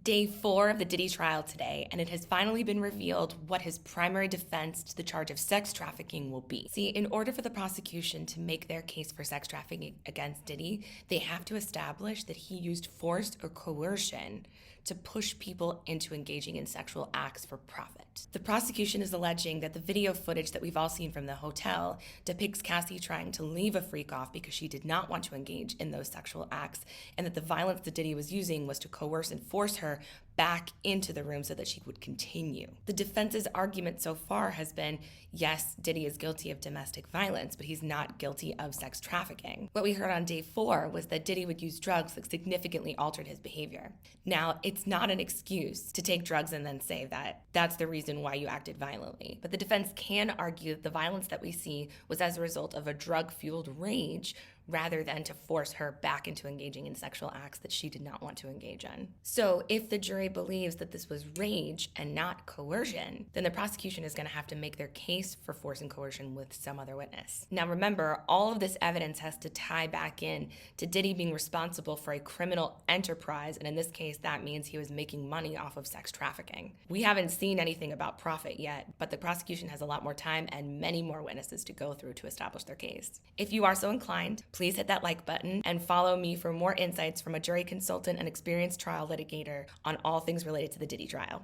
day 4 of the Diddy trial today, and it has finally been revealed what his primary defense to the charge of sex trafficking will be. See, in order for the prosecution to make their case for sex trafficking against Diddy, they have to establish that he used force or coercion to push people into engaging in sexual acts for profit. The prosecution is alleging that the video footage that we've all seen from the hotel depicts Cassie trying to leave a freak off because she did not want to engage in those sexual acts, and that the violence that Diddy was using was to coerce and force her back into the room so that she would continue. The defense's argument so far has been, yes, Diddy is guilty of domestic violence, but he's not guilty of sex trafficking. What we heard on day 4 was that Diddy would use drugs that significantly altered his behavior. Now, it's not an excuse to take drugs and then say that that's the reason why you acted violently. But the defense can argue that the violence that we see was as a result of a drug-fueled rage rather than to force her back into engaging in sexual acts that she did not want to engage in. So if the jury believes that this was rage and not coercion, then the prosecution is going to have to make their case for force and coercion with some other witness. Now remember, all of this evidence has to tie back in to Diddy being responsible for a criminal enterprise, and in this case, that means he was making money off of sex trafficking. We haven't seen anything about profit yet, but the prosecution has a lot more time and many more witnesses to go through to establish their case. If you are so inclined, please hit that like button and follow me for more insights from a jury consultant and experienced trial litigator on all things related to the Diddy trial.